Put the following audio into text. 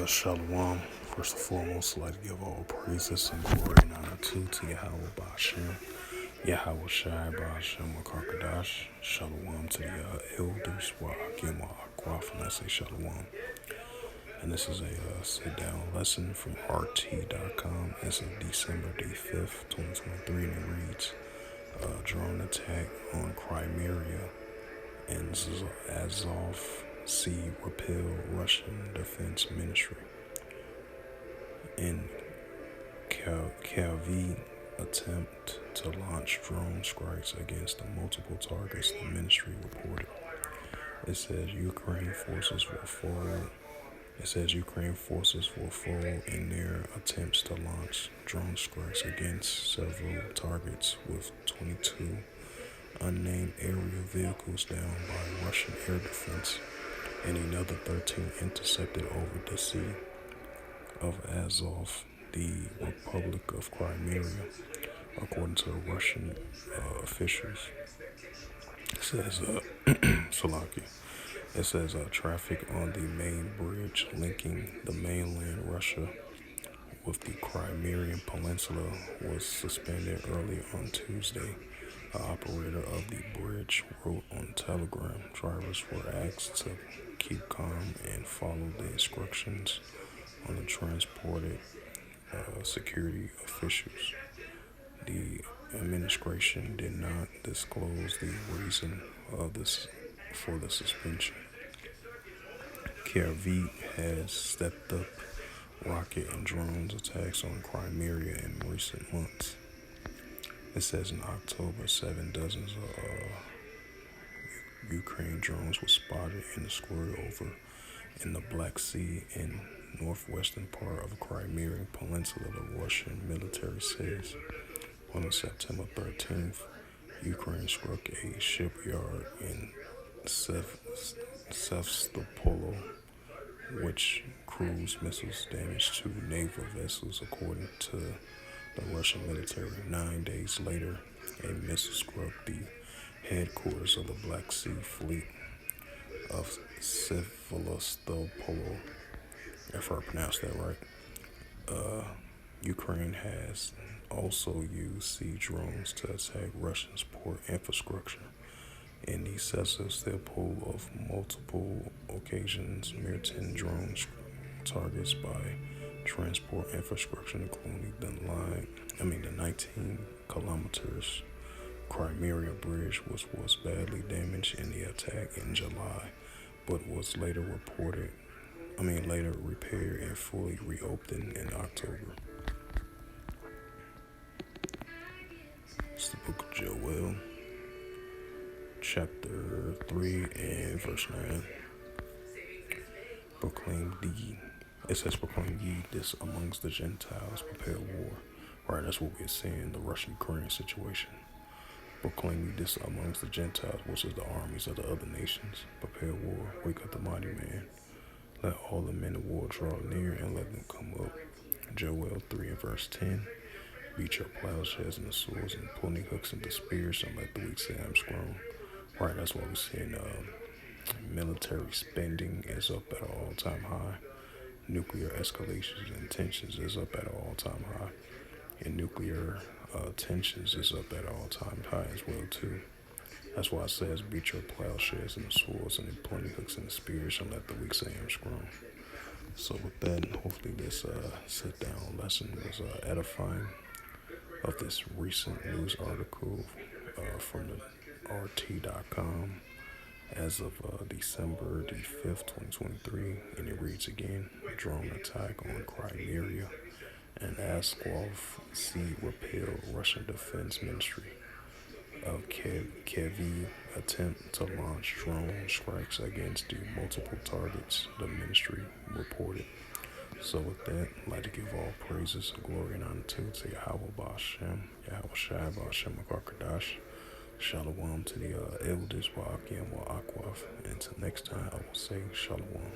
Shalom. First and foremost, I'd like to give all praises and glory and honor to Yahweh Ba'Shem, Yahweh Shai Ba'Shem Wakakadash. Shalom to the elders, Wa'akim Wa'akwaf, and I say Shalom. And this is a sit-down lesson from RT.com. It's of December the 5th, 2023, and it reads, drone attack on Crimea and Azov Sea repel Russian Defense Ministry. In Kyiv, attempt to launch drone strikes against the multiple targets, the ministry reported. It says Ukraine forces will fall. Ukraine forces will fall in their attempts to launch drone strikes against several targets, with 22 unnamed aerial vehicles down by Russian air defense and another 13 intercepted over the Sea of Azov, the Republic of Crimea, according to Russian officials. It says, It says traffic on the main bridge linking the mainland Russia with the Crimean Peninsula was suspended early on Tuesday. The operator of the bridge wrote on Telegram. Drivers were asked to keep calm and follow the instructions on the transported security officials. The administration did not disclose the reason for the suspension. Kyiv has stepped up rocket and drones attacks on Crimea in recent months. It says in October, 7 dozens of Ukraine drones were spotted in the square over in the Black Sea in northwestern part of the Crimean Peninsula, the Russian military says. On September 13th, Ukraine struck a shipyard in Sevastopol, which cruise missiles damaged 2 naval vessels, according to the Russian military. 9 days later, a missile struck the headquarters of the Black Sea Fleet of Sevastopol, if I pronounced that right. Ukraine has also used sea drones to attack Russian port infrastructure in the Sevastopol of multiple occasions. Mere 10 drones targets by transport infrastructure, including the 19 kilometers Crimea bridge was badly damaged in the attack in July, but was later repaired and fully reopened in October. It's the book of Joel, chapter 3 and verse 9. Proclaim ye this amongst the Gentiles, prepare war. Right, that's what we're seeing, the Russian-Ukraine situation. Proclaim ye this amongst the Gentiles, which is the armies of the other nations. Prepare war, wake up the mighty man. Let all the men of war draw near and let them come up. Joel 3 and verse 10. Beat your plowshares and the swords and pruning hooks and the spears, and let the weak say I'm strong. Right, that's why we're seeing military spending is up at an all-time high. Nuclear escalations and tensions is up at an all-time high. And nuclear tensions is up at an all-time high as well too. That's why it says beat your plowshares and the swords and the pruning hooks and the spears, and let the weak say I'm strong. So with that, hopefully this sit-down lesson was edifying of this recent news article from the RT.com as of December the 5th, 2023, and it reads again, drone attack on Crimea and Azov Sea repel Russian Defense Ministry of Kyiv attempt to launch drone strikes against the multiple targets, the ministry reported. So with that, I'd like to give all praises and glory and honor to Yahweh Ba'Shem, Yahweh Shai Ba'Shem Wakakadash. Shalom to the elders, Wa'akim Wa'akwaf. And until next time, I will say Shalom.